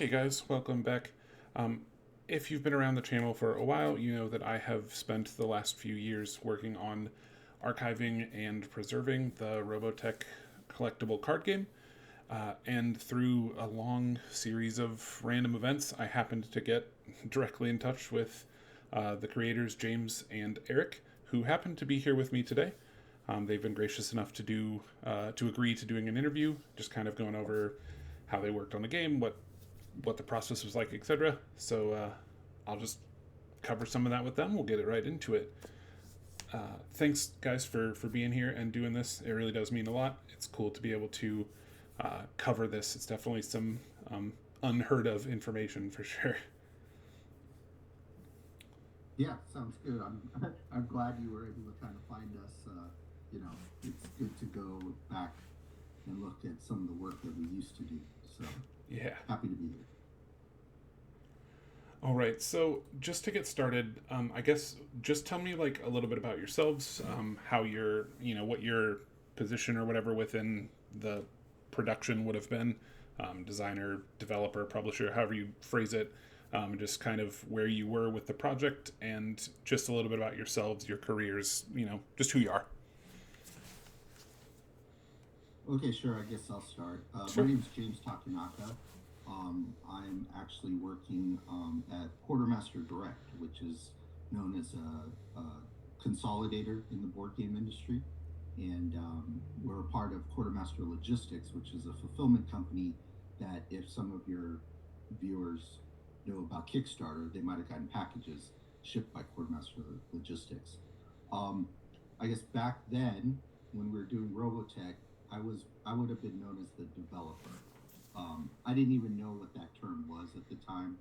Hey guys, welcome back. Um, if you've been around the channel for a while, you know that I have spent the last few years working on archiving and preserving the Robotech collectible card game. And through a long series of random events, I happened to get directly in touch with the creators, James and Erick, who happen to be here with me today. They've been gracious enough to agree to doing an interview, just kind of going over how they worked on the game, what the process was like, etc. So I'll just cover some of that with them. We'll get it right into it. Thanks, guys, for being here and doing this. It really does mean a lot. It's cool to be able to cover this. It's definitely some unheard of information for sure. Yeah, sounds good. I'm glad you were able to kind of find us. It's good to go back and look at some of the work that we used to do. So Yeah. happy to be here. All right. So just to get started, I guess just tell me like a little bit about yourselves, how what your position or whatever within the production would have been, designer, developer, publisher, however you phrase it, just kind of where you were with the project, and just a little bit about yourselves, your careers, just who you are. Okay, sure. I guess I'll start. My Sure. name is James Takenaka. I'm actually working at Quartermaster Direct, which is known as a consolidator in the board game industry. And we're a part of Quartermaster Logistics, which is a fulfillment company that, if some of your viewers know about Kickstarter, they might have gotten packages shipped by Quartermaster Logistics. Um, I guess back then, when we were doing Robotech, I would have been known as the developer. I didn't even know what that term was at the time.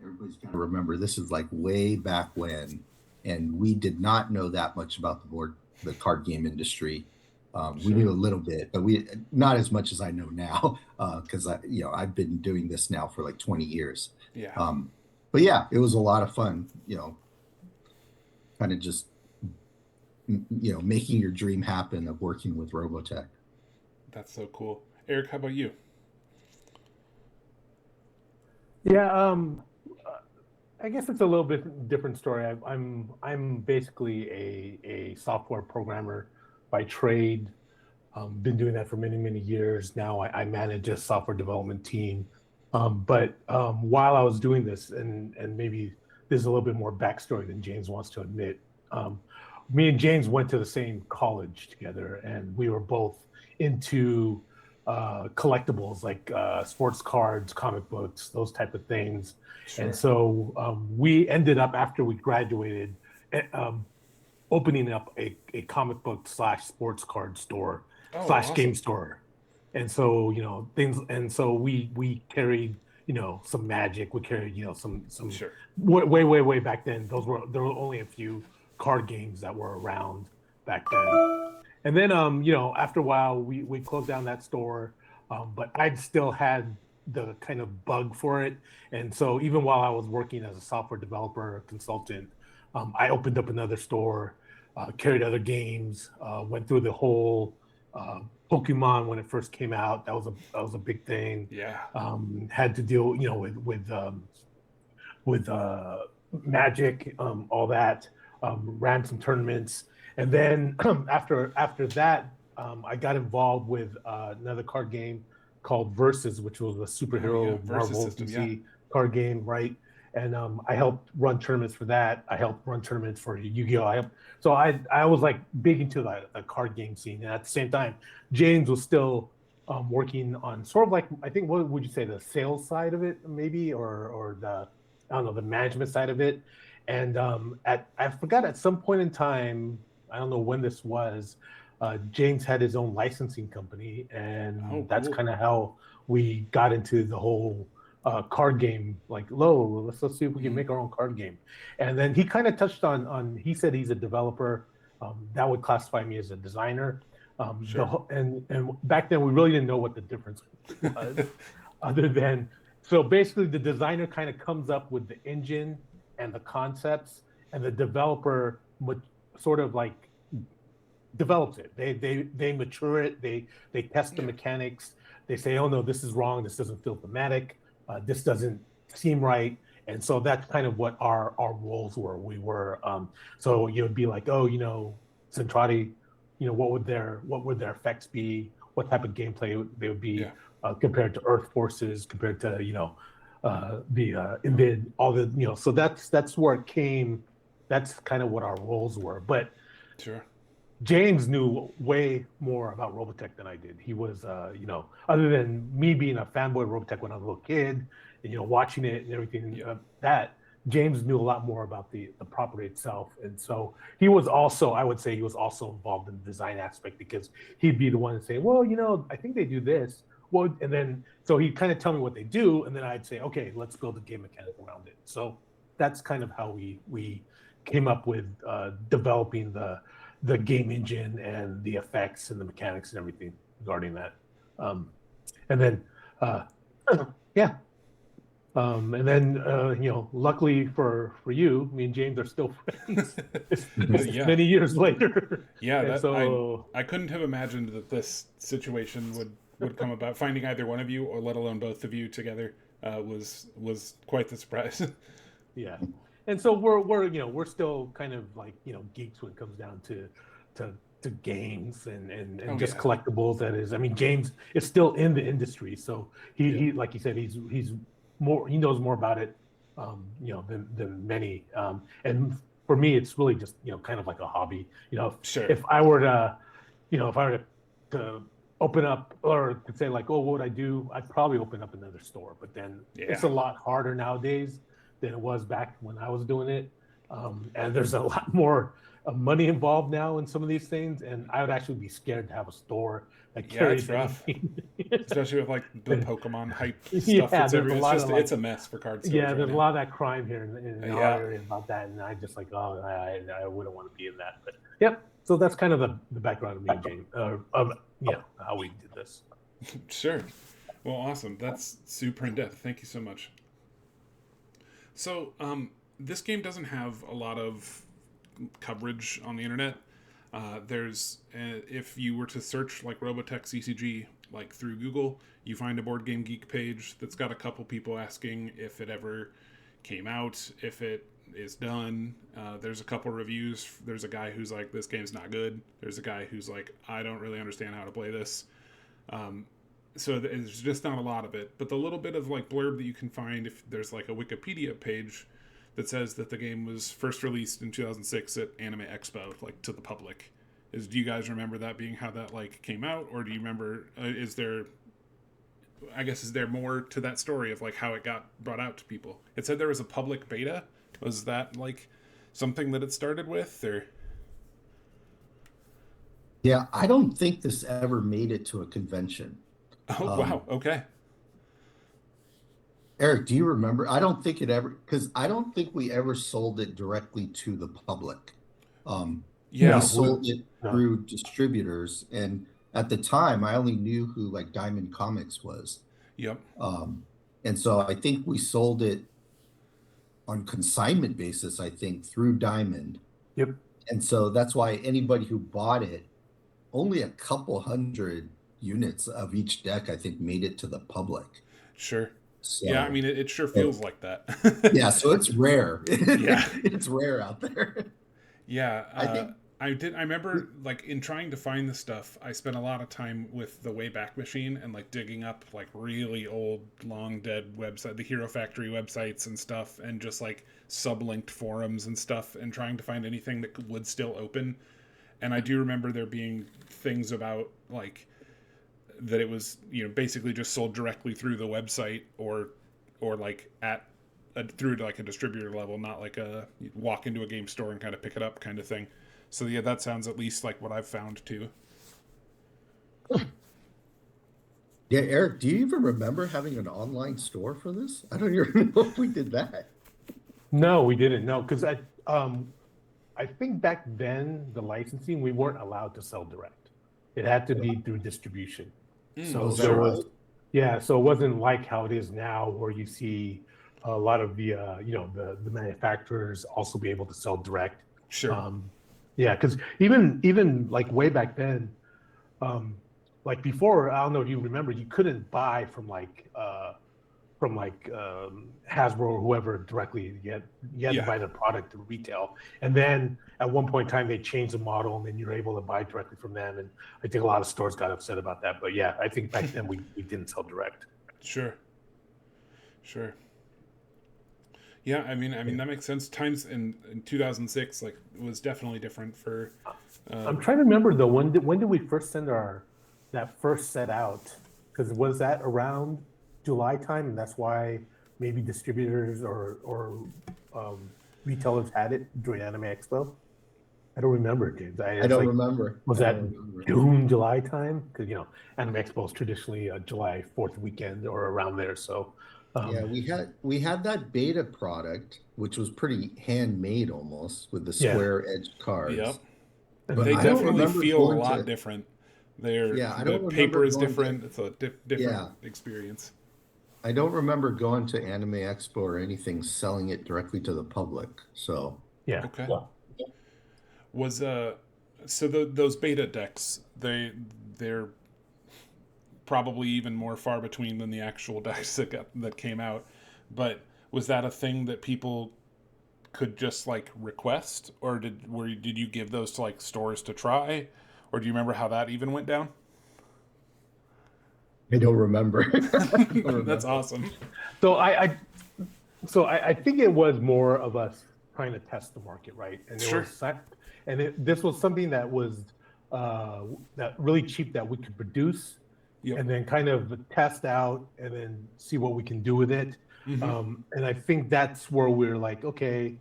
Everybody's got to remember this is like way back when, and we did not know that much about the card game industry. We Sure. knew a little bit, but we not as much as I know now, because I've been doing this now for like 20 years. Yeah. Um, but yeah, it was a lot of fun. Kind of just making your dream happen of working with Robotech. That's so cool. Erick, how about you? Yeah, I guess it's a little bit different story. I'm basically a software programmer by trade. Been doing that for many years now. I manage a software development team. But while I was doing this, and maybe there's a little bit more backstory than James wants to admit. Me and James went to the same college together, and we were both into collectibles like sports cards, comic books, those type of things. And Sure. so we ended up, after we graduated, opening up a comic book slash sports card store Oh, slash game awesome. store. And so things, and so we carried some Magic. We carried some Sure. way back then. There were only a few card games that were around back then. And then after a while we closed down that store, but I'd still had the kind of bug for it. And so even while I was working as a software developer consultant, I opened up another store, carried other games, went through the whole Pokemon when it first came out. That was a big thing. Yeah. Had to deal with Magic, all that. Ran some tournaments, and then after that, I got involved with another card game called Versus, which was a Oh yeah. superhero Versus Marvel system. Yeah. DC card game, right? And I helped run tournaments for that. I helped run tournaments for Yu-Gi-Oh! So I was like big into the card game scene, and at the same time, James was still working on sort of like, I think, what would you say, the sales side of it, maybe, or the, I don't know, the management side of it. And at I forgot, at some point in time, I don't know when this was, James had his own licensing company, Oh, and that's cool. kind of how we got into the whole card game. Like, let's see if we can Hmm. make our own card game. And then he kind of touched on. He said he's a developer. That would classify me as a designer. Sure. And back then we really didn't know what the difference was, other than, so basically the designer kind of comes up with the engine and the concepts, and the developer sort of like develops it. They mature it. They test the Yeah. mechanics. They say, oh no, this is wrong. This doesn't feel thematic. this doesn't seem right. And so that's kind of what our roles were. We were so you'd be like, oh, Centrati, what would their effects be? What type of gameplay they would be Yeah. compared to Earth Forces, compared to the Invid, all the So that's where it came. That's kind of what our roles were. But Sure. James knew way more about Robotech than I did. He was, other than me being a fanboy of Robotech when I was a little kid, and watching it and everything, Yeah. that James knew a lot more about the property itself. And so he was also, I would say, he was also involved in the design aspect, because he'd be the one to say, well, I think they do this. Well, and then so he'd kind of tell me what they do, and then I'd say, okay, let's build a game mechanic around it. So that's kind of how we came up with developing the game engine and the effects and the mechanics and everything regarding that. And then, yeah. And then, luckily for you, me and James are still friends Yeah. many years later. Yeah, so I couldn't have imagined that this situation would come about. Finding either one of you, or let alone both of you together, was quite the surprise. yeah. And so we're still kind of like geeks when it comes down to games and Oh, just yeah. collectibles. That is, I mean, James is still in the industry, so he like you said, he knows more about it, than many. And for me, it's really just kind of like a hobby. Sure. If I were to open up, or to say like, oh, what would I do? I'd probably open up another store, but then it's a lot harder nowadays than it was back when I was doing it. And there's a lot more money involved now in some of these things, and I would actually be scared to have a store that carries it's rough. anything. Especially with like the Pokemon hype stuff. Yeah, That's there's a lot of, like, it's a mess for card stores. Yeah, right there's a now. lot of that crime here in our Yeah. area about that, and I just like, oh, I wouldn't want to be in that. But yep. So that's kind of the background of me and James, of how we did this. Sure. Well, awesome. That's super in depth. Thank you so much. So, this game doesn't have a lot of coverage on the internet. There's if you were to search like Robotech CCG like through Google, you find a Board Game Geek page that's got a couple people asking if it ever came out, if it is done. There's a couple reviews. There's a guy who's like, this game's not good. There's a guy who's like, I don't really understand how to play this. So there's just not a lot of it. But the little bit of like blurb that you can find, if there's like a Wikipedia page that says that the game was first released in 2006 at Anime Expo, like to the public. Do you guys remember that being how that like came out, or do you remember? Is there more to that story of like how it got brought out to people? It said there was a public beta. Was that like something that it started with, or? Yeah, I don't think this ever made it to a convention. Oh, wow. Okay. Eric, do you remember? I don't think it ever, because I don't think we ever sold it directly to the public. Yeah. We sold it through distributors, and at the time, I only knew who like Diamond Comics was. Yep. And so I think we sold it on consignment basis, I think, through Diamond. Yep. And so that's why anybody who bought it, only a couple hundred units of each deck, I think, made it to the public. Sure. So, yeah, I mean, it sure feels like that. yeah, so it's rare. Yeah. It's rare out there. Yeah. I think I remember like in trying to find the stuff, I spent a lot of time with the Wayback Machine and like digging up like really old, long dead website, the Hero Factory websites and stuff, and just like sublinked forums and stuff, and trying to find anything that would still open. And I do remember there being things about like that it was, basically just sold directly through the website or like through to like a distributor level, not like a walk into a game store and kind of pick it up kind of thing. So yeah, that sounds at least like what I've found too. Yeah, Eric, do you even remember having an online store for this? I don't even know if we did that. No, we didn't. No, because I think back then the licensing, we weren't allowed to sell direct. It had to be through distribution. So there was, so it wasn't like how it is now, where you see a lot of the the manufacturers also be able to sell direct. Sure. Yeah, because even like way back then, like before, I don't know if you remember, you couldn't buy from like from like Hasbro or whoever directly. You had to Yeah. buy the product to retail, and then at one point in time they changed the model, and then you're able to buy directly from them. And I think a lot of stores got upset about that. But yeah, I think back then we didn't sell direct. Sure. Sure. Yeah, I mean that makes sense. Times in 2006 like was definitely different for. I'm trying to remember though, when did we first send that first set out? Because was that around July time, and that's why maybe distributors or retailers had it during Anime Expo. I don't remember, dude. I don't remember. Was I that don't remember. June, July time? Because Anime Expo is traditionally a July 4th weekend or around there. So Yeah, we had that beta product, which was pretty handmade almost with the Yeah. square edged cards. Yep. But They I don't definitely remember feel a going lot to- different. Yeah, I don't The remember paper is going to- different. It's a different Yeah. experience. I don't remember going to Anime Expo or anything selling it directly to the public. So yeah, Okay. yeah. Was so those beta decks they're probably even more far between than the actual decks that came out. But was that a thing that people could just like request, or did you give those to like stores to try, or do you remember how that even went down? I don't remember. I don't remember. That's awesome. So I think it was more of us trying to test the market, right? And Sure. this was something that was that really cheap that we could produce, Yep. and then kind of test out and then see what we can do with it. Mhm. And I think that's where we're like, okay,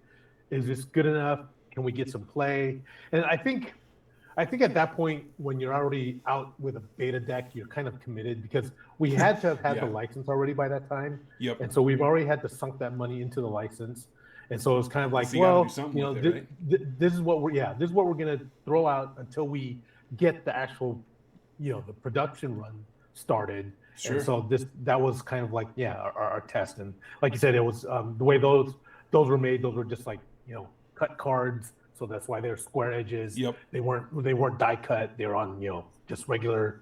is this good enough? Can we get some play? And I think at that point, when you're already out with a beta deck, you're kind of committed because we had to have had the Yeah. license already by that time. Yep. And so we've already had to sunk that money into the license. And so it's kind of like, So you gotta well, do something with it, this is what we're going to throw out until we get the actual, the production run started. Sure. And so that was kind of like, our test. And like you said, it was the way those were made. Those were just like, cut cards. So that's why they're square edges. Yep. They weren't die cut. They were on, just regular.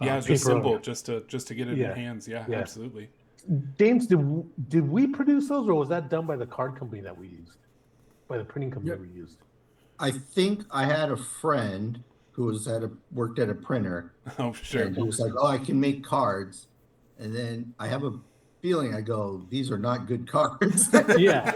Yeah, it's just paper. simple, just to get it Yeah. in hands. Yeah, Yeah. absolutely. James, did we produce those, or was that done by the card company that we used, by the printing company that we used? I think I had a friend who worked at a printer, Oh, sure. and he was like, "Oh, I can make cards," and then I have a feeling these are not good cards. Yeah,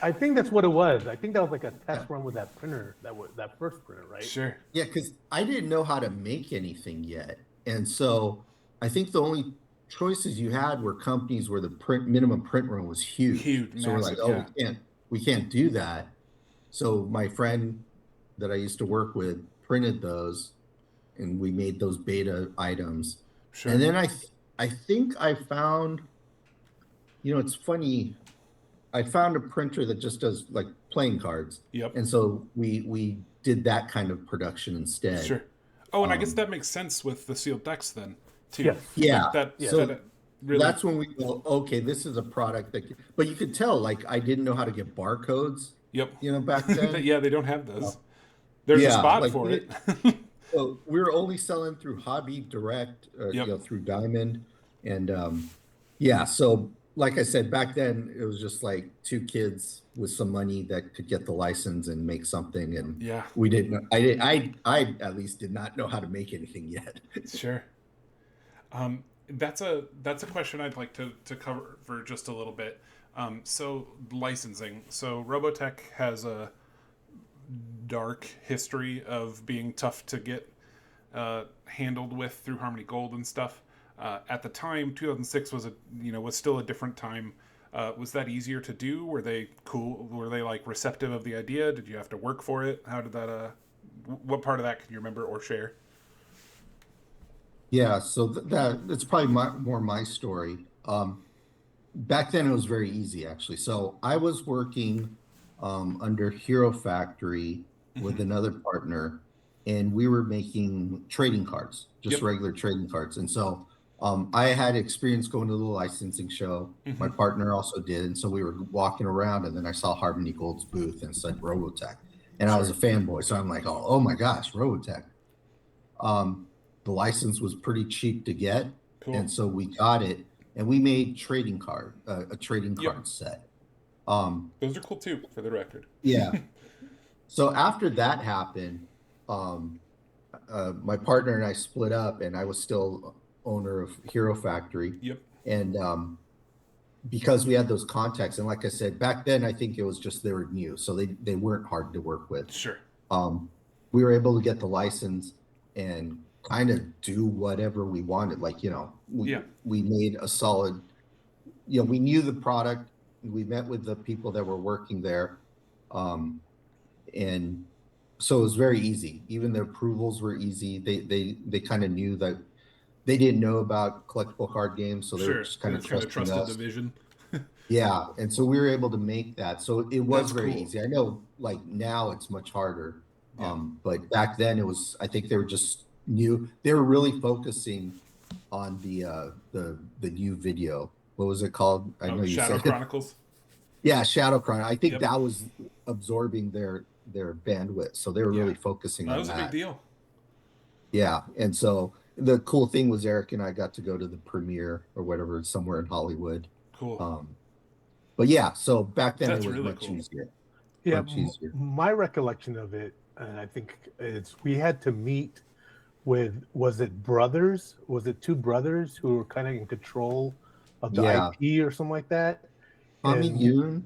I think that's what it was. I think that was like a test run with that printer, that first printer, right? Sure. Yeah, because I didn't know how to make anything yet, and so I think the only choices you had were companies where the minimum print run was huge. Huge, So we're like, massive, oh, we can't do that. So my friend that I used to work with printed those, and we made those beta items. Sure. And then I think I found, it's funny, I found a printer that just does like playing cards. Yep. And so we did that kind of production instead. Sure. Oh, and I guess that makes sense with the sealed decks then, too. Yes. Yeah. Like So that really. that's when we go, okay, this is a product but you could tell, like, I didn't know how to get barcodes, Yep. back then. Yeah, they don't have those. There's a Yeah, spot like, for it. So we were only selling through Hobby Direct, Yep. through Diamond. And so like I said, back then it was just like two kids with some money that could get the license and make something. And Yeah. we didn't, I at least did not know how to make anything yet. Sure. That's a question I'd like to cover for just a little bit. So licensing. So Robotech has a dark history of being tough to get handled with through Harmony Gold and stuff. At the time, 2006 was still a different time. Was that easier to do? Were they cool? Were they like receptive of the idea? Did you have to work for it? How did that? What part of that can you remember or share? Yeah, so that's probably more my story. Back then it was very easy, actually. So I was working under Hero Factory with another partner, and we were making trading cards, just Yep. regular trading cards. And so I had experience going to the licensing show. My partner also did, and so we were walking around, and then I saw Harmony Gold's booth and it said Robotech, and I was a fanboy. So I'm like, oh my gosh, Robotech. The license was pretty cheap to get, Cool. and so we got it. and we made a trading Yep. card set. Those are cool too, for the record. Yeah. So after that happened, my partner and I split up, and I was still owner of Hero Factory. Yep. And because we had those contacts, and like I said, back then I think it was just they were new, so they weren't hard to work with. Sure. We were able to get the license and kind of do whatever we wanted. Like, we made a solid, we knew the product. We met with the people that were working there. And so it was very easy. Even the approvals were easy. They kind of knew that they didn't know about collectible card games, so they were just kind of trusting us. The vision. Yeah, and so we were able to make that. So it was That's very cool. easy. I know, like now it's much harder, Yeah. but back then it was. I think they were just new. They were really focusing on the new video. What was it called? I know you Shadow said Chronicles. Yeah, Shadow Chronicle. I think Yep. that was absorbing their bandwidth, so they were really focusing That on was a big deal. Yeah, and so the cool thing was Eric and I got to go to the premiere or whatever somewhere in Hollywood. Cool. But yeah, so back then That's it was really much cool. easier. Yeah, Much easier. my recollection of it, and I think it's we had to meet with, was it brothers? Was it two brothers who were kind of in control of the Yeah. IP or something like that? Tommy And- Yoon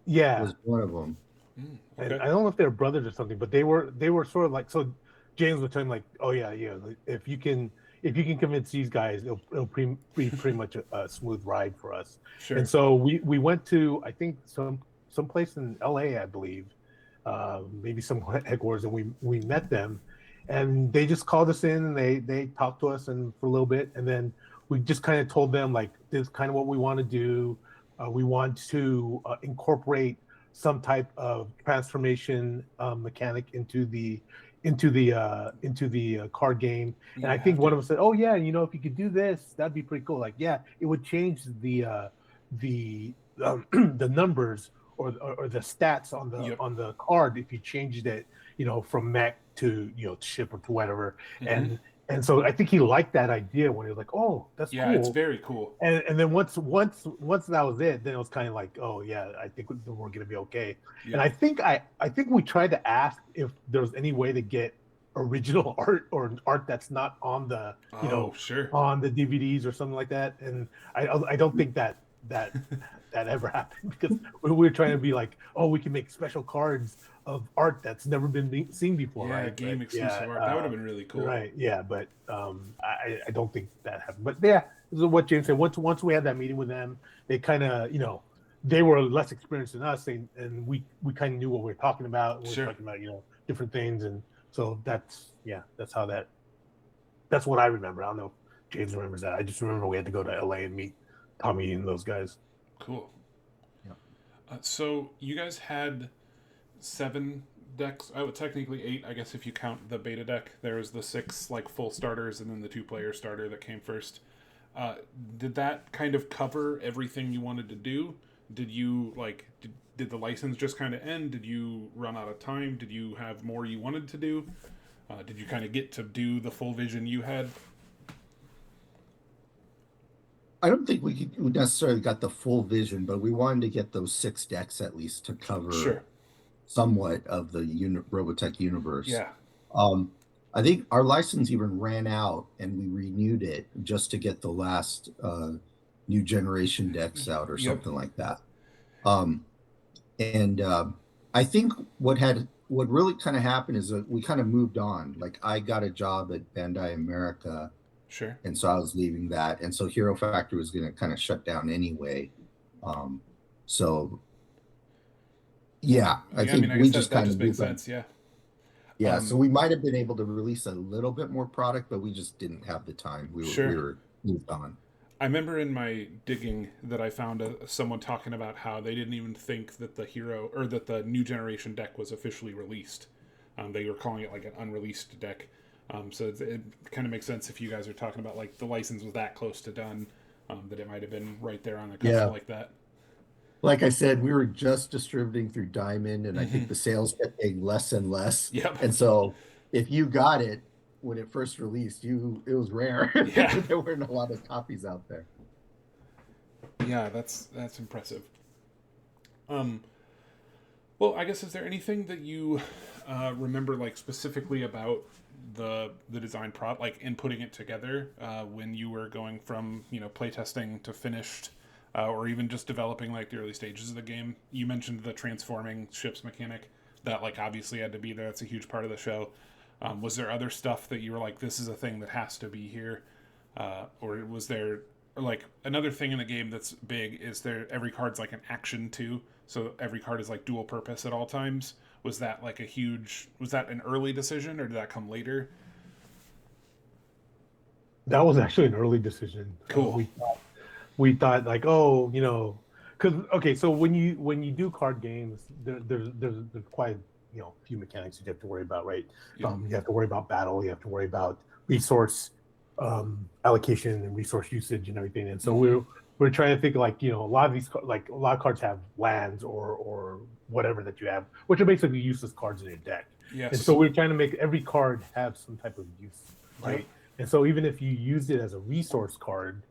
Yeah, was one of them. and Okay. I don't know if they were brothers or something, but they were sort of like, so James would tell him like, oh yeah, like, if you can convince these guys, it'll be pretty much a smooth ride for us. Sure. And so we went to, I think some place in LA, I believe, maybe some headquarters, and we met them, and they just called us in and they talked to us and for a little bit, and then we just kind of told them like, this is kind of what we want to do. We want to incorporate some type of transformation mechanic into the card game. And I think one of us said, "Oh yeah, if you could do this, that'd be pretty cool." Like, yeah, it would change the numbers or the stats on the card if you changed it, from mech to ship or to whatever. Mm-hmm. And so I think he liked that idea when he was like, "Oh, that's cool." Yeah, it's very cool. And then once that was it, then it was kind of like, "Oh yeah, I think we're gonna be okay." Yeah. And I think we tried to ask if there was any way to get original art or art that's not on the sure. on the DVDs or something like that. And I don't think that ever happened, because we were trying to be like, "Oh, we can make special cards of art that's never been seen before." Yeah, right? game But, exclusive art. That would have been really cool. Right. Yeah, but I don't think that happened. But yeah, this is what James said. Once we had that meeting with them, they kind of, they were less experienced than us, and we kind of knew what we were talking about. We Sure. were talking about different things, and so that's what I remember. I don't know if James remembers that. I just remember we had to go to LA and meet Tommy and those guys. Cool. Yeah. So you guys had 7 decks. Technically 8, I guess, if you count the beta deck. There was the 6 like full starters, and then the 2-player starter that came first. Did that kind of cover everything you wanted to do? Did you did the license just kind of end? Did you run out of time? Did you have more you wanted to do? Did you kind of get to do the full vision you had? I don't think we necessarily got the full vision, but we wanted to get those 6 decks at least to cover somewhat of the Robotech universe. Yeah. I think our license even ran out, and we renewed it just to get the last new generation decks out or something like that. I think what really kind of happened is that we kind of moved on. Like, I got a job at Bandai America. Sure. And so I was leaving that. And so Hero Factory was going to kind of shut down anyway. So, yeah, I think we just kind of makes sense. Yeah. Yeah. So we might have been able to release a little bit more product, but we just didn't have the time. We were moved on. I remember in my digging that I found someone talking about how they didn't even think that the new generation deck was officially released. They were calling it like an unreleased deck. So it kind of makes sense if you guys are talking about like the license was that close to done, that it might have been right there on the cusp like that. Like I said, we were just distributing through Diamond, and I think the sales kept getting less and less. Yep. And so if you got it when it first released, it was rare. Yeah. There weren't a lot of copies out there. Yeah, that's impressive. Um, well, I guess is there anything that you remember like specifically about the design like in putting it together when you were going from playtesting to finished, or even just developing like the early stages of the game? You mentioned the transforming ships mechanic that like obviously had to be there. That's a huge part of the show. Was there other stuff that you were like, this is a thing that has to be here, or was there like another thing in the game that's big is there every card's like an action too, so every card is like dual purpose at all times. Was that like a huge, was that an early decision or did that come later? That was actually an early decision. Cool. We thought like, oh, because okay, so when you do card games, there's quite few mechanics you have to worry about, right? Yeah. You have to worry about battle, you have to worry about resource allocation and resource usage and everything. And so we're trying to think like a lot of these like a lot of cards have lands or whatever that you have, which are basically useless cards in your deck. Yes. And so we're trying to make every card have some type of use, right? Yep. And so even if you used it as a resource card,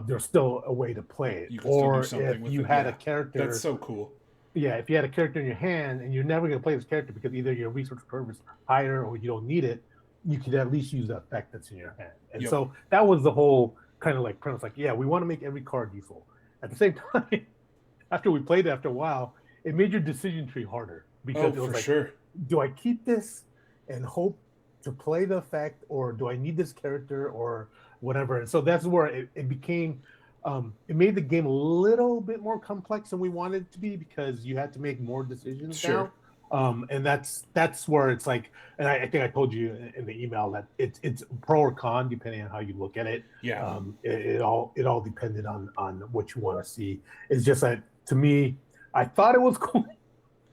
there's still a way to play it. Or if you had a character, that's so cool. Yeah, if you had a character in your hand and you're never going to play this character because either your resource curve is higher or you don't need it, you could at least use the effect that's in your hand. And so that was the whole kind of like premise. Like, yeah, we want to make every card useful. At the same time, after we played it after a while, it made your decision tree harder because it was like, sure. Do I keep this and hope to play the effect, or do I need this character or whatever? And so that's where it became. It made the game a little bit more complex than we wanted it to be because you had to make more decisions Sure. now. And that's where it's like, and I think I told you in the email that it's pro or con depending on how you look at it. Yeah. It all depended on what you want to see. It's just that to me, I thought it was cool,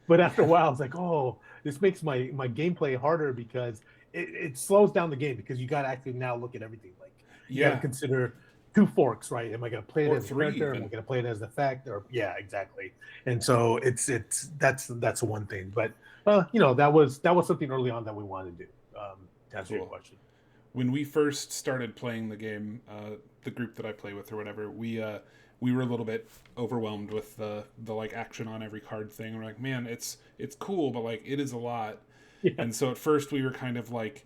but after a while, I was like, oh, this makes my gameplay harder because it slows down the game because you got to actually now look at everything. Like you got to consider 2 forks, right? Am I going to play it as a character? Am I going to play it as an effect? Or yeah, exactly. And so that's one thing. But that was something early on that we wanted to do. To answer your question. When we first started playing the game, the group that I play with or whatever, we were a little bit overwhelmed with the like action on every card thing. We're like, man, it's cool, but like it is a lot. Yeah. And so at first we were kind of like,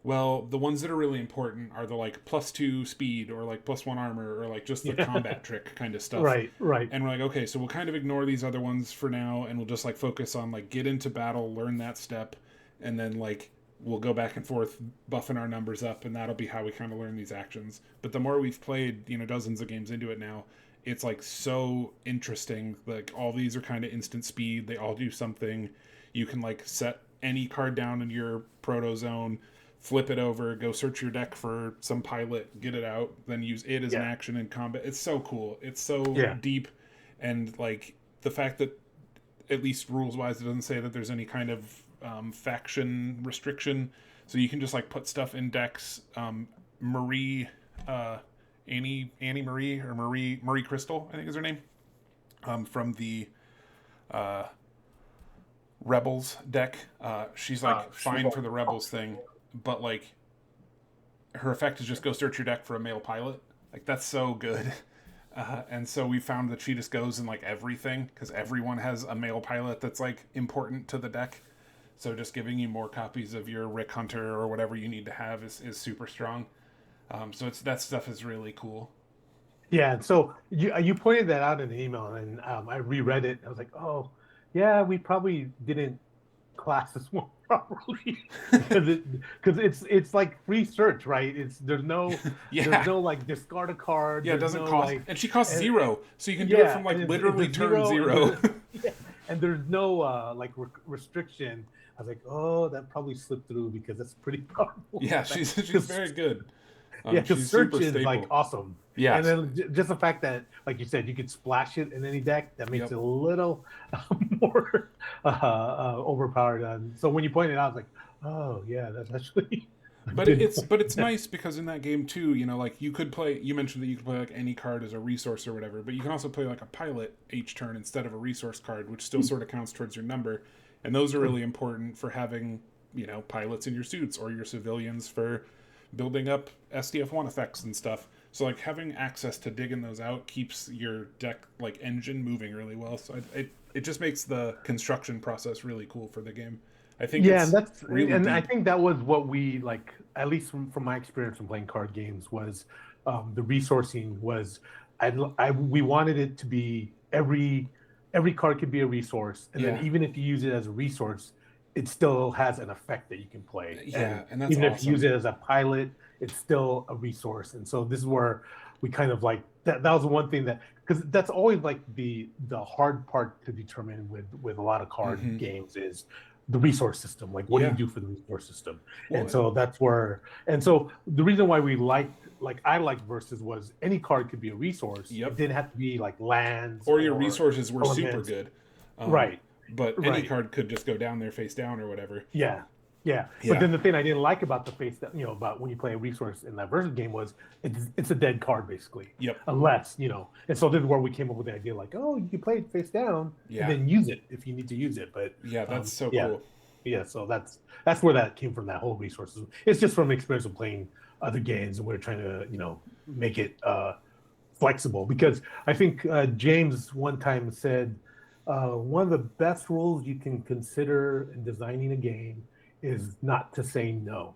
well, the ones that are really important are the like +2 speed or like +1 armor or like just the combat trick kind of stuff. Right. And we're like, okay, so we'll kind of ignore these other ones for now and we'll just like focus on like get into battle, learn that step, and then like we'll go back and forth buffing our numbers up, and that'll be how we kind of learn these actions. But the more we've played, dozens of games into it now, it's like so interesting. Like all these are kind of instant speed. They all do something. You can like set any card down in your proto zone, flip it over, go search your deck for some pilot, get it out, then use it as an action in combat. It's so cool. It's so deep. And like the fact that at least rules wise, it doesn't say that there's any kind of faction restriction. So you can just like put stuff in decks. Annie Marie or Marie Crystal, I think is her name. From the Rebels deck. She's like fine for the Rebels thing, but like her effect is just go search your deck for a male pilot. Like that's so good. And so we found that she just goes in like everything because everyone has a male pilot that's like important to the deck. So just giving you more copies of your Rick Hunter or whatever you need to have is super strong. So that stuff is really cool. Yeah. So you pointed that out in the email, and I reread it. I was like, oh, yeah, we probably didn't class this one properly because it's like free search, right? There's no like discard a card. Yeah, it doesn't cost, like, and she costs 0, so you can do it from like literally turn 0. And there's no like restriction. I was like, oh, that probably slipped through because that's pretty powerful. Yeah, she's very good. Because search is like awesome. Yeah, and then just the fact that, like you said, you could splash it in any deck, that makes it a little more overpowered. So when you pointed it out, I was like, oh yeah, that's actually. But it's nice because in that game too, like you could play. You mentioned that you could play like any card as a resource or whatever, but you can also play like a pilot each turn instead of a resource card, which still sort of counts towards your number. And those are really important for having pilots in your suits or your civilians for building up SDF1 effects and stuff. So like having access to digging those out keeps your deck like engine moving really well. So it just makes the construction process really cool for the game. I think Yeah, and it's that's really and I deep. think that was what we like, at least from my experience from playing card games, was the resourcing was we wanted it to be every card could be a resource, and then Yeah. even if you use it as a resource, it still has an effect that you can play. And Yeah, and that's even if you use awesome. it as a pilot, it's still a resource. And so this is where we kind of like that was the one thing that, because that's always like the hard part to determine with a lot of card Hmm. games is the resource system. Like, what do you Yeah. do for the resource system? Well, And so that's where, and so the reason why we liked, like I liked versus, was any card could be a resource. It yep. didn't have to be like lands Or your or resources were super elements. good. Um, Right. but any Right. card could just go down there face down or whatever. Yeah. Yeah. But Yeah. then the thing I didn't like about the face that, about when you play a resource in that versus game was it's a dead card basically. Yep. Unless, and so this is where we came up with the idea like, oh, you can play it face down Yeah. and then use it if you need to use it. But Yeah, that's so yeah. cool. Yeah, so that's where that came from, that whole resources. It's just from experience of playing other games, and we're trying to, make it flexible, because I think James one time said one of the best rules you can consider in designing a game is not to say no.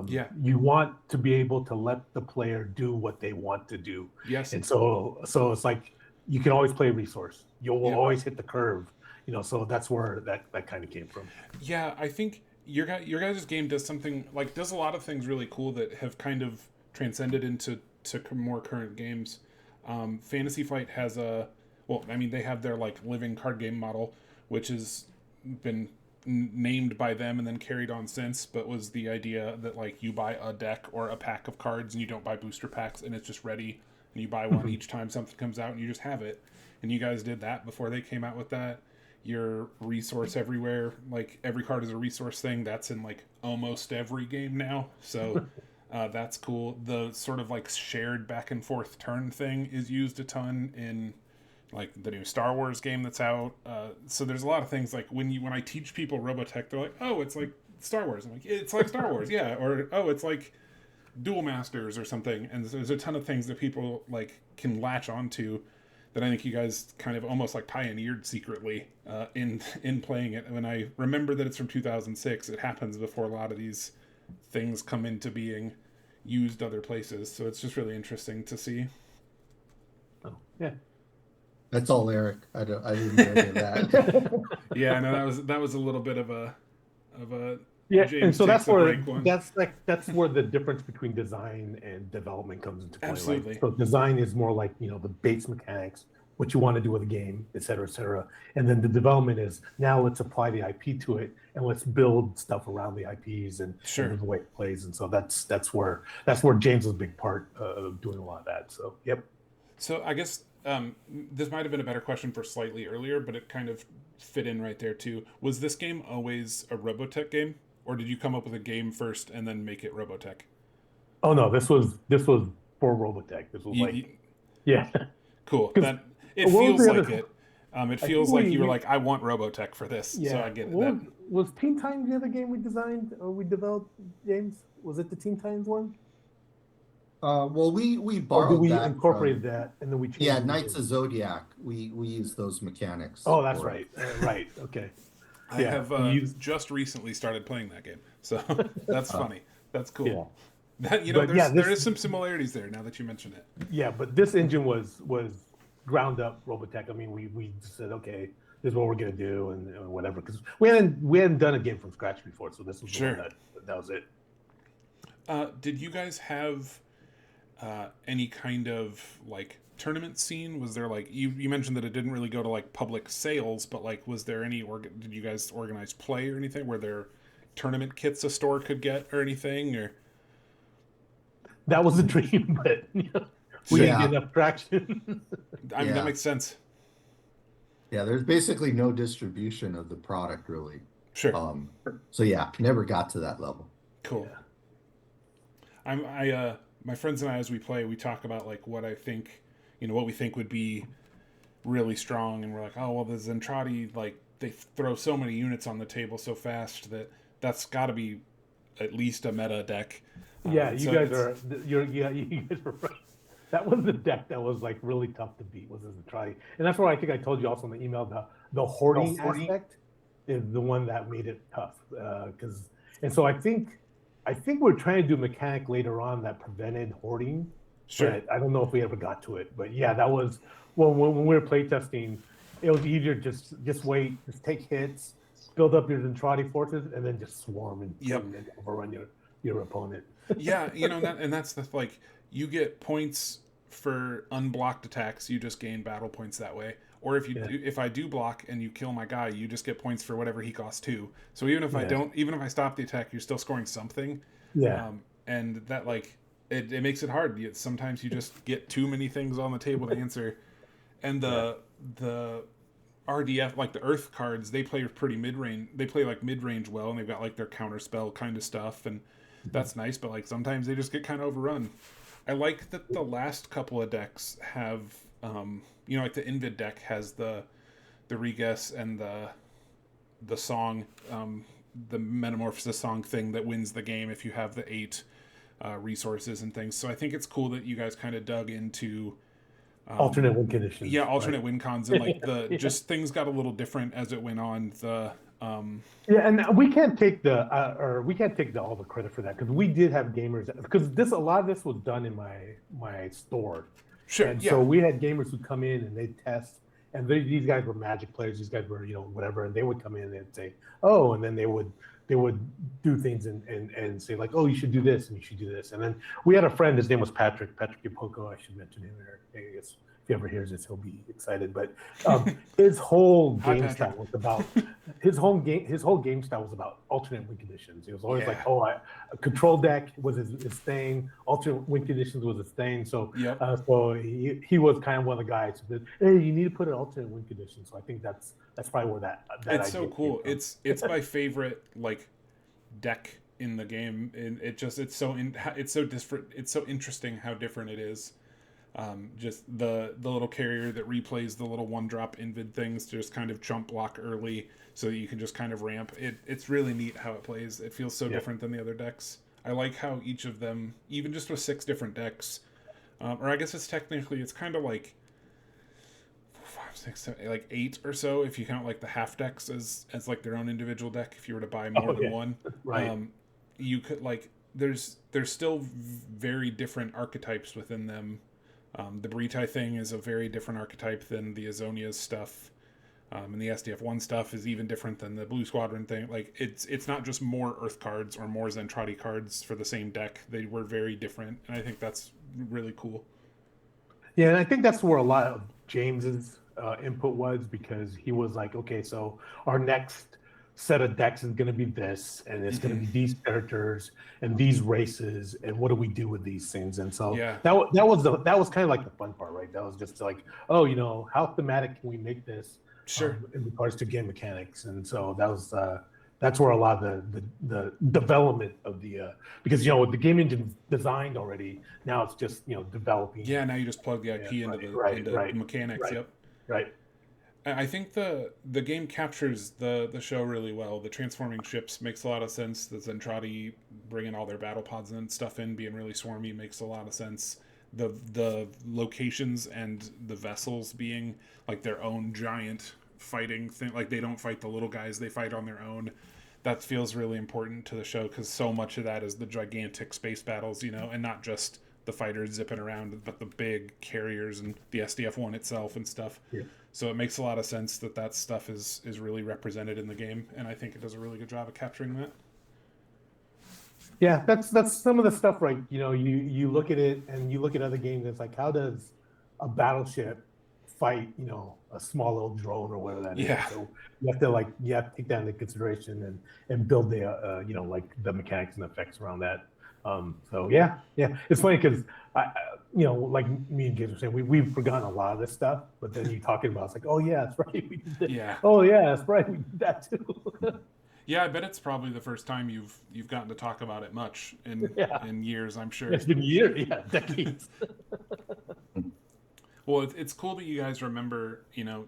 Yeah. You want to be able to let the player do what they want to do. Yes. And so it's like you can always play a resource. You'll Yeah. always hit the curve. So that's where that kind of came from. Yeah, I think your guys' game does something like does a lot of things really cool that have kind of transcended into more current games. Fantasy Flight has they have their like living card game model, which has been named by them and then carried on since, but was the idea that like you buy a deck or a pack of cards and you don't buy booster packs and it's just ready, and you buy one each time something comes out and you just have it. And you guys did that before they came out with that. Your resource everywhere, like every card is a resource thing, that's in like almost every game now, so that's cool. The sort of like shared back and forth turn thing is used a ton in like the new Star Wars game that's out. So there's a lot of things like when I teach people Robotech, they're like, oh, it's like Star Wars. I'm like, it's like Star Wars, yeah. Or oh, it's like Duel Masters or something. And there's a ton of things that people like can latch onto that I think you guys kind of almost like pioneered secretly in playing it. And when I remember that it's from 2006, it happens before a lot of these things come into being used other places. So it's just really interesting to see. Oh, yeah. That's all Eric. I didn't know any of that. Yeah, I know that was a little bit of a yeah, James and so takes that's the where break one. that's where the difference between design and development comes into play. Absolutely. Like, so design is more like the base mechanics, what you want to do with a game, et cetera, and then the development is now let's apply the IP to it and let's build stuff around the IPs and the way it plays. And so that's where James was a big part of doing a lot of that. So yep. So I guess this might have been a better question for slightly earlier, but it kind of fit in right there too. Was this game always a Robotech game, or did you come up with a game first and then make it Robotech? Oh no, this was for Robotech. This was yeah. Cool. That it feels like it. It feels like you were like, I want Robotech for this. Yeah. So I get it. Was Teen Titans the other game we designed or we developed, James? Was it the Teen Titans one? Well, we borrowed we that incorporated that and then we changed. Yeah, Knights of Zodiac. We used those mechanics. Oh, that's right. Right. Okay. I have just recently started playing that game, so that's funny. That's cool. Yeah. That there is some similarities there now that you mention it. Yeah, but this engine was ground up Robotech. I mean, we said, okay, this is what we're gonna do and whatever, because we hadn't done a game from scratch before, so this was the one that was it. Did you guys have any kind of like tournament scene? Was there like you mentioned that it didn't really go to like public sales, but like was there any did you guys organize play or anything? Were there tournament kits a store could get or anything? Or that was a dream, but we didn't get enough traction. I mean, that makes sense. Yeah, there's basically no distribution of the product really. Sure. So yeah, never got to that level. Cool. Yeah. My friends and I, as we play, we talk about like what I think, what we think would be really strong, and we're like, oh well, the Zentradi, like they throw so many units on the table so fast that's got to be at least a meta deck. Yeah, you guys are right. that was the deck that was like really tough to beat. Was the Zentradi, and that's why I think I told you also in the email the hoarding aspect is the one that made it tough. Because and so I think we're trying to do a mechanic later on that prevented hoarding. Sure. But I don't know if we ever got to it. But yeah, that was when we were playtesting, it was easier just wait, just take hits, build up your Zentradi forces, and then just swarm and overrun your opponent. Yeah, that's the like you get points for unblocked attacks. You just gain battle points that way. Or if I do block and you kill my guy, you just get points for whatever he costs too. So even if I stop the attack, you're still scoring something. Yeah. And that like it makes it hard. Sometimes you just get too many things on the table to answer. And the RDF, like the Earth cards, they play pretty mid-range. They play like mid-range well, and they've got like their counterspell kind of stuff, and that's nice. But like sometimes they just get kind of overrun. I like that the last couple of decks have, like the Invid deck has the Reguess and the song, the Metamorphosis song thing that wins the game if you have the 8 resources and things. So I think it's cool that you guys kind of dug into alternate win conditions. Yeah, alternate win cons, and like just things got a little different as it went on. And we can't take all the credit for that, because we did have gamers, because a lot of this was done in my store. Sure. And so we had gamers who come in and they test, and these guys were Magic players. These guys were whatever, and they would come in and they'd say, oh, and then they would do things and say like, oh, you should do this and you should do this. And then we had a friend, his name was Patrick Ipoko. I should mention him here. I guess if he ever hears this, he'll be excited. But his whole game style was about his whole game style was about alternate win conditions. He was always like, oh, a control deck was his thing. Alternate win conditions was his thing. So so he was kind of one of the guys that, hey, you need to put an alternate win condition. So I think that's probably where that it's so cool. It's my favorite like deck in the game, and it's so different. It's so interesting how different it is. Just the little carrier that replays the little 1-drop invid things to just kind of chump block early so that you can just kind of ramp. It's really neat how it plays. It feels so different than the other decks. I like how each of them, even just with 6 different decks, or I guess it's kind of like 5, 6, 7, like 8 or so if you count like the half decks as like their own individual deck. If you were to buy more than one, right? You could like there's still very different archetypes within them. The Britai thing is a very different archetype than the Azonia's stuff, and the SDF1 stuff is even different than the Blue Squadron thing. Like it's not just more Earth cards or more Zentradi cards for the same deck. They were very different, and I think that's really cool. Yeah, and I think that's where a lot of James's input was, because he was like, okay, so our next set of decks is going to be this, and it's going to be these characters and these races, and what do we do with these things? And so that was kind of like the fun part, right? That was just like, oh, how thematic can we make this? Sure. In regards to game mechanics, and so that's where a lot of the development of the because with the game engine designed already, now it's just developing. Yeah, now you just plug the IP into the mechanics. Right. Yep. Right. I think the game captures the show really well. The transforming ships makes a lot of sense. The Zentradi bringing all their battle pods and stuff in, being really swarmy, makes a lot of sense. The locations and the vessels being like their own giant fighting thing. Like they don't fight the little guys, they fight on their own. That feels really important to the show, because so much of that is the gigantic space battles, and not just the fighters zipping around, but the big carriers and the SDF-1 itself and stuff. Yeah. So it makes a lot of sense that stuff is really represented in the game, and I think it does a really good job of capturing that. Yeah, that's some of the stuff, right? You look at it and you look at other games. It's like, how does a battleship fight, a small little drone or whatever that is? So you have to take that into consideration and build the like the mechanics and effects around that. So yeah, it's funny because like me and James were saying, we've forgotten a lot of this stuff, but then you talking about, it's like, oh yeah, that's right, we did that. Yeah. Oh yeah, that's right, we did that too. Yeah, I bet it's probably the first time you've gotten to talk about it much in years, I'm sure. It's been years, decades. Well, it's cool that you guys remember,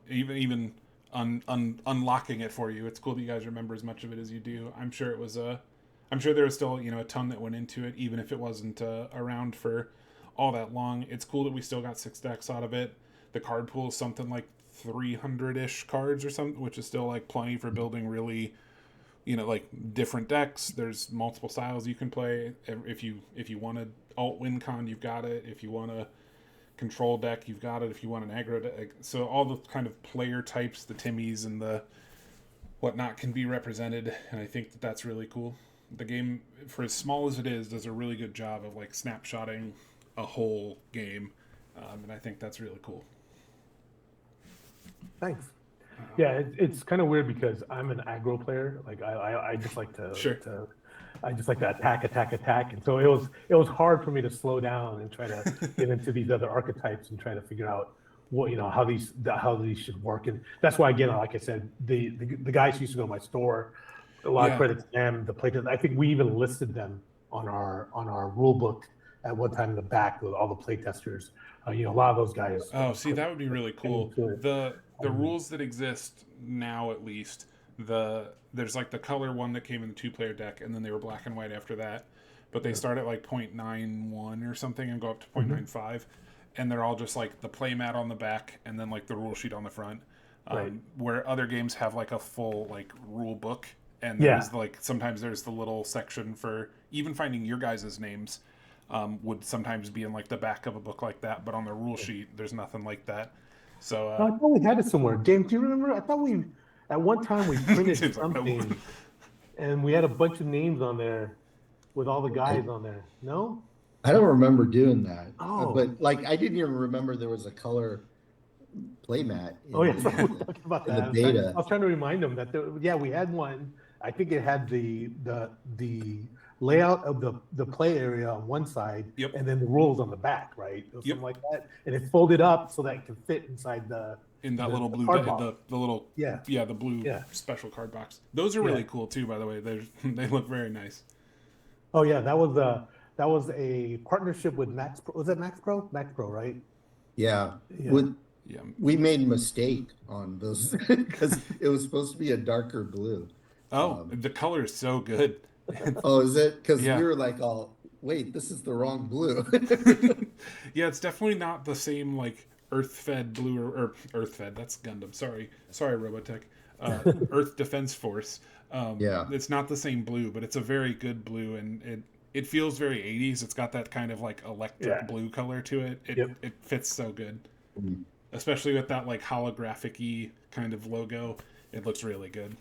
even unlocking it for you. It's cool that you guys remember as much of it as you do. I'm sure there was still, a ton that went into it, even if it wasn't around for all that long. It's cool that we still got 6 decks out of it. The card pool is something like 300-ish cards or something, which is still like plenty for building really, like different decks. There's multiple styles you can play. If you want to alt win con, you've got it. If you want to control deck, you've got it. If you want an aggro deck, so all the kind of player types, the Timmies and the whatnot, can be represented, and I think that that's really cool. The game, for as small as it is, does a really good job of like snapshotting a whole game, and I think that's really cool. Thanks. Yeah, it's kind of weird because I'm an aggro player. Like I just like to, I just like to attack, and so it was hard for me to slow down and try to get into these other archetypes and try to figure out what how these should work. And that's why, again, like I said, the guys who used to go to my store, a lot of credit to them. The playtest, I think we even listed them on our rule book at one time in the back with all the playtesters. A lot of those guys. Oh, see, that would be really cool. The rules that exist now, at least, there's like the color one that came in the 2-player deck, and then they were black and white after that. But they start at like 0.91 or something and go up to 0.95, and they're all just like the play mat on the back and then like the rule sheet on the front. Where other games have like a full like rule book, and there's like sometimes there's the little section for even finding your guys' names. Would sometimes be in like the back of a book like that, but on the rule sheet there's nothing like that. So I thought we had it somewhere. James, do you remember? I thought we at one time we printed something, and we had a bunch of names on there with all the guys on there. No, I don't remember doing that. Oh, but like I didn't even remember there was a color playmat. Oh yeah, we're talking about that. The beta. I was trying to remind them that we had one. I think it had the layout of the play area on one side, and then the rules on the back, right? Or something like that, and it folded up so that it could fit inside the little blue the little the blue special card box. Those are really cool too, by the way. They look very nice. Oh yeah, that was a partnership with Max Pro. Was that Max Pro? Max Pro, right? Yeah. We made a mistake on those because it was supposed to be a darker blue. Oh, the color is so good. Oh, is it? Because we were like, "Oh, wait, this is the wrong blue." Yeah, it's definitely not the same like Earth-fed blue or Earth-fed. That's Gundam. Sorry, Robotech. Earth Defense Force. It's not the same blue, but it's a very good blue, and it feels very 80s. It's got that kind of like electric blue color to it. It fits so good, especially with that like holographic-y kind of logo. It looks really good.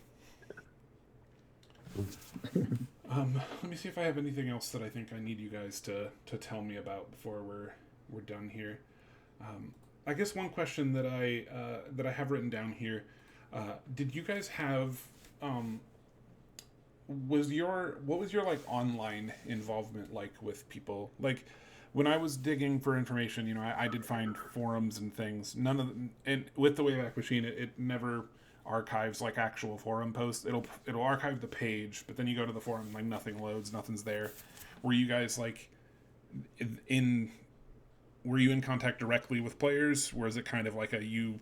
Let me see if I have anything else that I think I need you guys to tell me about before we're done here. I guess one question that I have written down here, did you guys have what was your like online involvement like with people? Like when I was digging for information, I did find forums and things. None of them, and with the Wayback Machine, it never archives like actual forum posts. It'll archive the page, but then you go to the forum, like nothing loads, nothing's there. Were you guys like were you in contact directly with players? Or is it kind of like you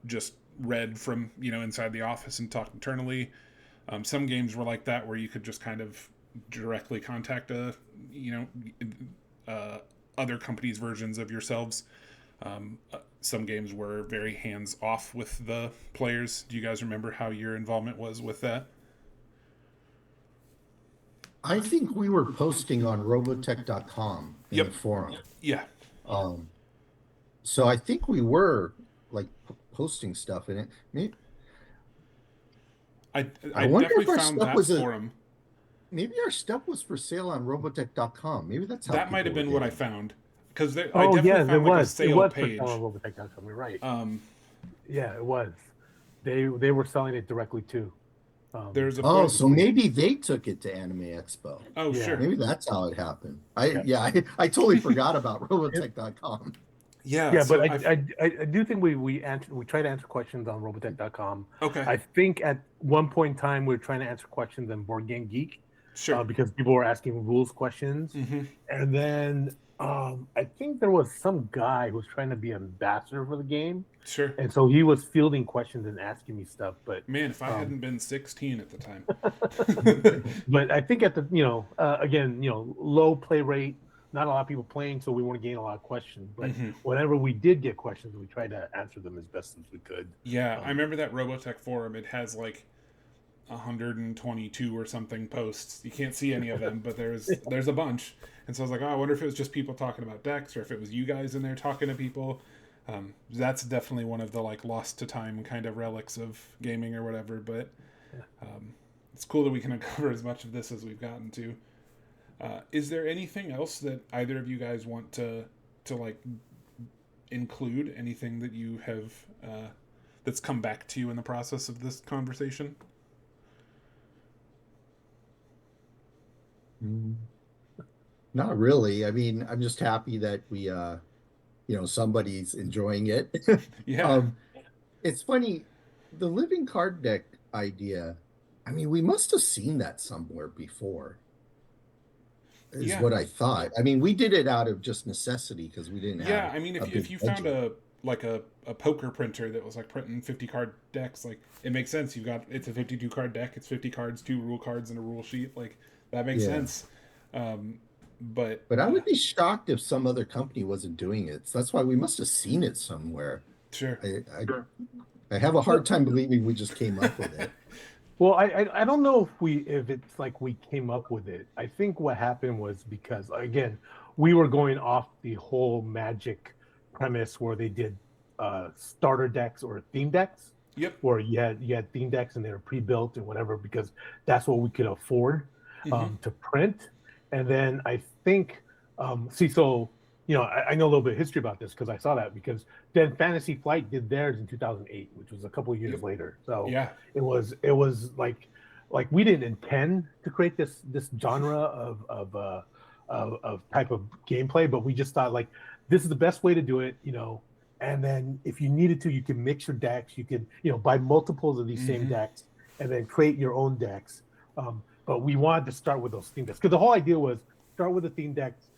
just read from inside the office and talked internally? Some games were like that where you could just kind of directly contact other companies' versions of yourselves. Some games were very hands-off with the players. Do you guys remember how your involvement was with that? I think we were posting on Robotech.com in the forum. Yeah. So I think we were like posting stuff in it. Maybe, I wonder if our stuff was forum. Maybe our stuff was for sale on Robotech.com. Maybe that's how that might have been what I found. Because I there definitely found like a was. sale It was page. for selling on Robotech.com. You're right. Yeah, it was. They were selling it directly too. There's a so maybe they took it to Anime Expo. Oh, sure. Maybe that's how it happened. I totally forgot about Robotech.com. Yeah, but I do think we try to answer questions on Robotech.com. Okay. I think at one point in time we were trying to answer questions on Board Game Geek. Sure. Because people were asking rules questions, and then I think there was some guy who was trying to be ambassador for the game. Sure. And so he was fielding questions and asking me stuff. But man, if I hadn't been 16 at the time. But I think at the again low play rate, not a lot of people playing, so we weren't getting a lot of questions. But Hmm. whenever we did get questions, we tried to answer them as best as we could. Yeah, I Um, remember that Robotech forum. It has like 122 or something posts. You can't see any of them, but there's a bunch. And so I was like, oh, I wonder if it was just people talking about decks, or if it was you guys in there talking to people. That's definitely one of the like lost to time kind of relics of gaming or whatever. But it's cool that we can uncover as much of this as we've gotten to. Is there anything else that either of you guys want to like include? Anything that you have that's come back to you in the process of this conversation? Not really. I mean, I'm just happy that we somebody's enjoying it. Yeah, um it's funny, the living card deck idea. I mean, we must have seen that somewhere before, is yeah, what I thought. I mean, we did it out of just necessity because we didn't yeah. have I mean, a if big you found budget. a poker printer that was like printing 50 card decks, like it makes sense. It's a 52 card deck. It's 50 cards, two rule cards, and a rule sheet. Like that makes Yeah. sense. Um, but But I would be shocked if some other company wasn't doing it. So that's why we must have seen it somewhere. sure. I have a hard time believing we just came up with it. well, I don't know if it's like we came up with it. I think what happened was because again, we were going off the whole Magic premise where they did starter decks or theme decks, Yep. where you had theme decks and they were pre-built and whatever because that's what we could afford Hmm. to print. And then I think so I know a little bit of history about this because I saw that because then Fantasy Flight did theirs in 2008, which was a couple of years Yep. later. So Yeah. it was like we didn't intend to create this genre of type of gameplay, but we just thought like this is the best way to do it, and then if you needed to, you can mix your decks. You can, buy multiples of these same Hmm. decks and then create your own decks. But we wanted to start with those theme decks because the whole idea was start with the theme decks,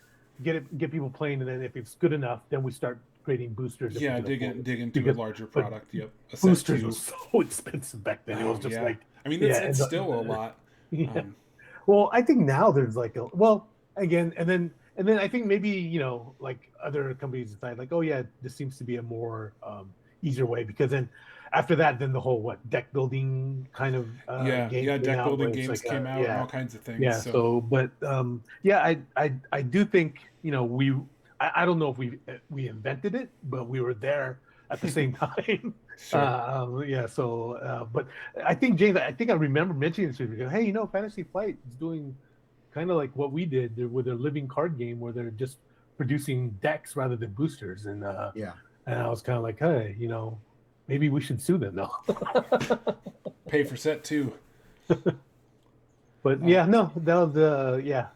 get people playing, and then if it's good enough, then we start creating boosters. That Yeah, we can afford. dig into a Because larger but product. Yep. A set boosters two. was so expensive back then. It Oh was just yeah. like I mean, yeah, it's still a lot. yeah. Um, Well, I think now there's like again, and then I think maybe like other companies decide like, oh yeah, this seems to be a more easier way because then after that, then the whole deck building kind of yeah, game yeah. came Deck out where building it's games like came out and yeah, all kinds of things. yeah. So So, but yeah, I do think I don't know if we invented it, but we were there at the same time. sure. Yeah. So, but I think James, I think I remember mentioning this to you. Hey, Fantasy Flight is doing kind of like what we did with their living card game, where they're just producing decks rather than boosters, Yeah. and I was kind of like, hey, maybe we should sue them though. Pay for set two. But yeah, no, yeah.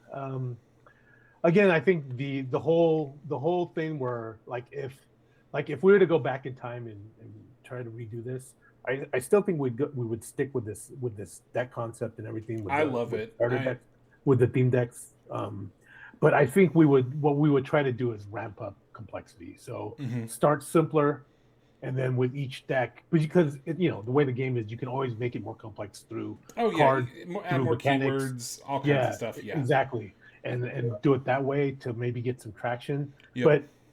Again, I think the whole thing where if we were to go back in time and try to redo this, I still think we would stick with this deck concept and everything. I love it. Decks, with the theme decks. But I think what we would try to do is ramp up complexity. So Mhm. start simpler, and then with each deck, because the way the game is, you can always make it more complex through Oh yeah, card, add through more mechanics. keywords, all kinds Yeah, of stuff. Yeah. exactly, and do it that way to maybe get some traction. Yep.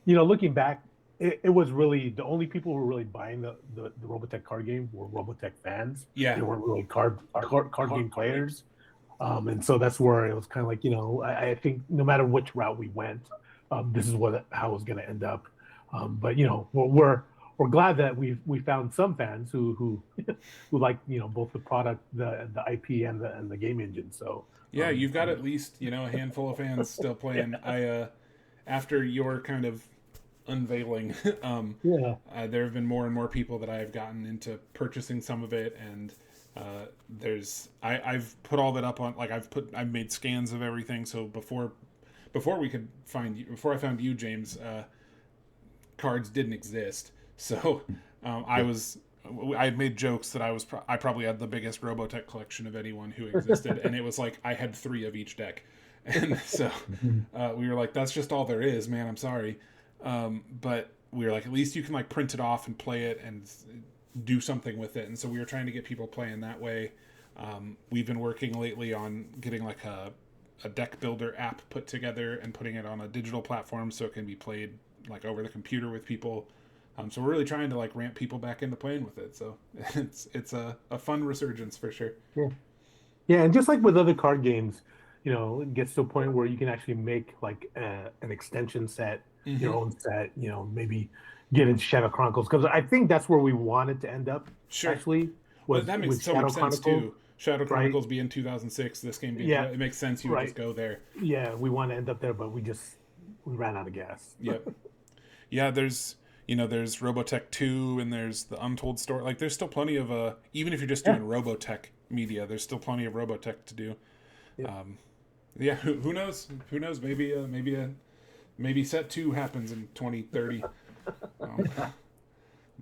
But looking back, it was really the only people who were really buying the Robotech card game were Robotech fans. Yeah. They weren't really card game players. And so that's where it was kind of like, I think no matter which route we went, this is how it was going to end up. But we're glad that we found some fans who like both the product, the IP, and the game engine. So Yeah, you've got at least a handful of fans still playing. I after your kind of unveiling, yeah, there have been more and more people that I have gotten into purchasing some of it, and I've put all that up on, like I've made scans of everything. So before I found you, James, cards didn't exist. So I had made jokes that I probably had the biggest Robotech collection of anyone who existed, and it was like I had 3 of each deck, and so we were like, that's just all there is, man. I'm sorry, but we were like, at least you can like print it off and play it and do something with it, and so we were trying to get people playing that way. We've been working lately on getting like a deck builder app put together and putting it on a digital platform so it can be played like over the computer with people. So we're really trying to like ramp people back into playing with it. So it's a fun resurgence for sure. Yeah. Yeah, and just like with other card games, it gets to a point where you can actually make like an extension set, your Mm-hmm. own set, maybe get into Shadow Chronicles because I think that's where we wanted to end up Sure. actually Well, was that makes with so much Shadow sense Chronicles, too. Shadow right? Chronicles being 2006, this game being Yeah, it makes sense. You would just right. go there. Yeah, we want to end up there, but we ran out of gas. Yep. Yeah, there's Robotech 2 and there's the Untold Story. Like there's still plenty of even if you're just Yeah, doing Robotech media, there's still plenty of Robotech to do. yeah. Yeah, who knows? Who knows? Maybe set 2 happens in 2030. Um,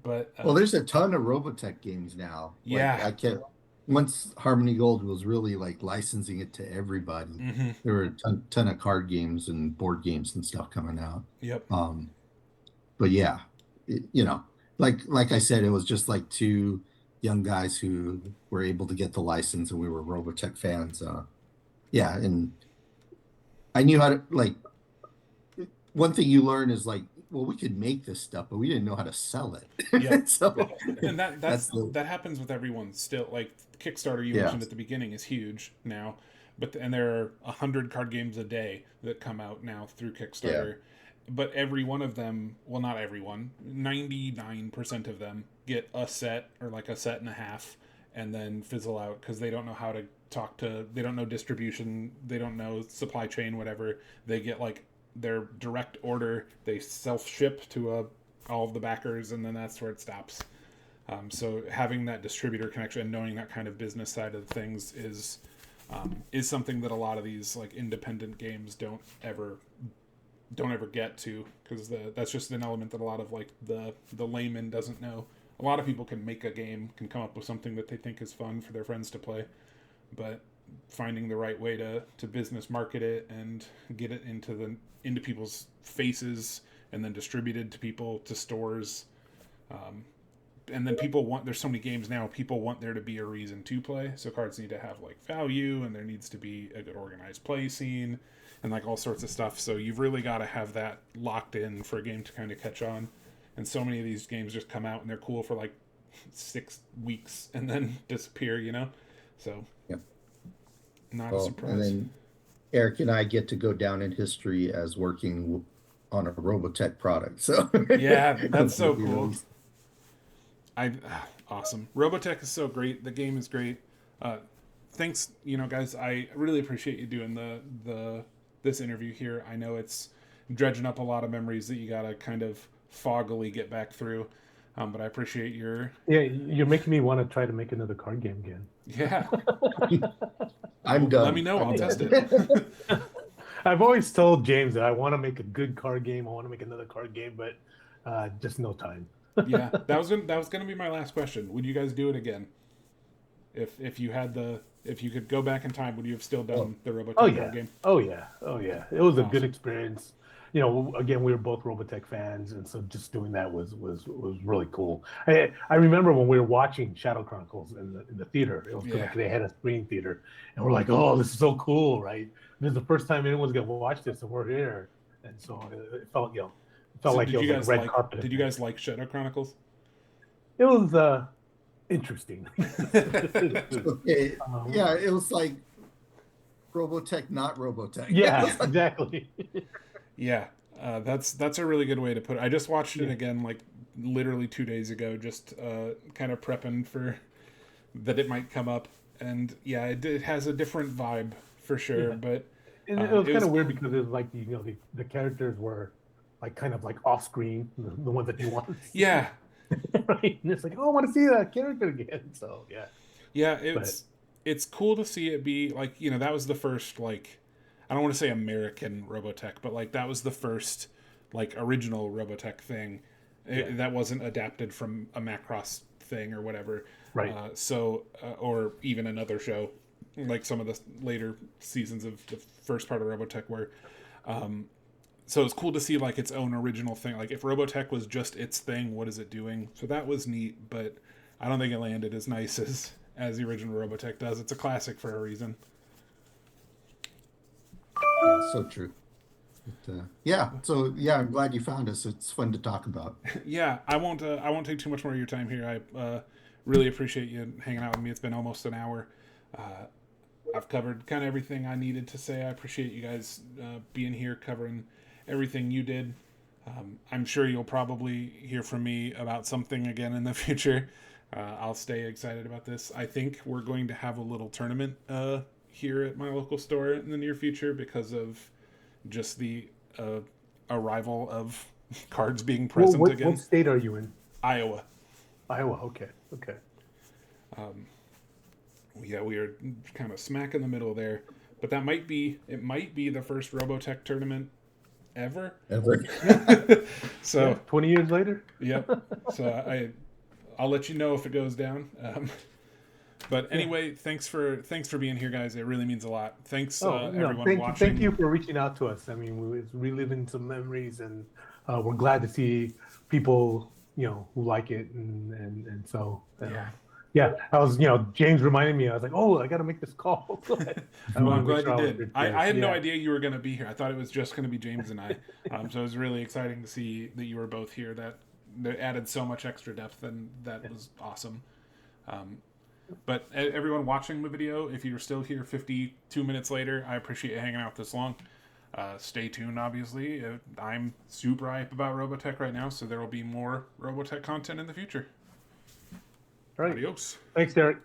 but Well, there's a ton of Robotech games now. Like yeah. I can't. Once Harmony Gold was really like licensing it to everybody, Mm-hmm. there were a ton of card games and board games and stuff coming out. Yep. But yeah, like I said, it was just like two young guys who were able to get the license, and we were Robotech fans. Yeah, and I knew how to like. One thing you learn is like, well, we could make this stuff, but we didn't know how to sell Yep. it. So And that's the that happens with everyone still. Like Kickstarter, you yeah mentioned at the beginning, is huge now, and there are 100 card games a day that come out now through yeah Kickstarter. But every one of them, well, not everyone, 99% of them get a set or like a set and a half, and then fizzle out because they don't know how to they don't know distribution, they don't know supply chain, whatever. They get like their direct order, they self ship to all of the backers, and then that's where it stops. So having that distributor connection and knowing that kind of business side of things is something that a lot of these like independent games don't ever get to, because that's just an element that a lot of like the layman doesn't know. A lot of people can make a game, can come up with something that they think is fun for their friends to play, but finding the right way to business market it and get it into people's faces and then distributed to people, to stores, and then there's so many games now, people want there to be a reason to play, so cards need to have like value, and there needs to be a good organized play scene and like all sorts of stuff. So you've really got to have that locked in for a game to kind of catch on. And so many of these games just come out and they're cool for like 6 weeks and then disappear. So yeah. not a surprise. And then Eric and I get to go down in history as working on a Robotech product. So yeah, that's so You know, cool. Awesome. Robotech is so great. The game is great. Thanks, guys. I really appreciate you doing this interview here. I know it's dredging up a lot of memories that you gotta kind of foggily get back through. But I appreciate your Yeah, you're making me want to try to make another card game again. yeah. I'm done. Let me know. I'm I'll done. test it. I've always told James that I want to make a good card game. I want to make another card game, but just no time. Yeah, that was gonna be my last question. Would you guys do it again? If you could go back in time, would you have still done the Robotech card game? Oh yeah. It was a good Awesome. experience. Again, we were both Robotech fans, and so just doing that was really cool. I remember when we were watching Shadow Chronicles in the theater. It was like they had a screen theater, and we're like, "Oh, this is so cool, right? This is the first time anyone's gonna watch this, and we're here." And so it felt, So like it was like red carpet. Did you guys like Shadow Chronicles? It was interesting. Okay. Yeah, it was like Robotech, not Robotech. Yeah, exactly. Yeah, that's a really good way to put it. I just watched it again, like literally 2 days ago, just kind of prepping for that it might come up, and yeah, it has a different vibe for sure. Yeah. But And it was kind of weird because it was like the characters were like kind of like off screen, the ones that you want to see. yeah, Right? And it's like, oh, I want to see that character again. So yeah, it's cool to see it be like, that was the first, like, I don't want to say American Robotech, but like that was the first like original Robotech thing. That wasn't adapted from a Macross thing or whatever. Right. Or even another show, like some of the later seasons of the first part of Robotech were. So it's cool to see like its own original thing. Like if Robotech was just its thing, what is it doing? So that was neat, but I don't think it landed as nice as the original Robotech does. It's a classic for a reason. so true. But, yeah. So yeah, I'm glad you found us. It's fun to talk about. Yeah, I won't take too much more of your time here. I really appreciate you hanging out with me. It's been almost an hour. Uh, I've covered kind of everything I needed to say. I appreciate you guys being here, covering everything you did. I'm sure you'll probably hear from me about something again in the future. I'll stay excited about this. I think we're going to have a little tournament here at my local store in the near future because of just the arrival of cards being present again. What state are you in? Iowa. Iowa. Okay. Okay. Yeah, we are kind of smack in the middle there, but it might be the first Robotech tournament ever. So yeah, 20 years later. Yep. So I'll let you know if it goes down. But anyway, thanks for being here, guys. It really means a lot. Thanks everyone watching. Thank you for reaching out to us. I mean, we was reliving some memories, and we're glad to see people who like it, and so yeah. Yeah, I was, James reminded me. I was like, "Oh, I got to make this call." I'm glad you did. I had no idea you were going to be here. I thought it was just going to be James and I. So it was really exciting to see that you were both here. That added so much extra depth, and that was awesome. But everyone watching the video, if you're still here 52 minutes later, I appreciate you hanging out this long. Stay tuned, obviously. I'm super hype about Robotech right now, so there will be more Robotech content in the future. All right. Adios. Thanks, Derek.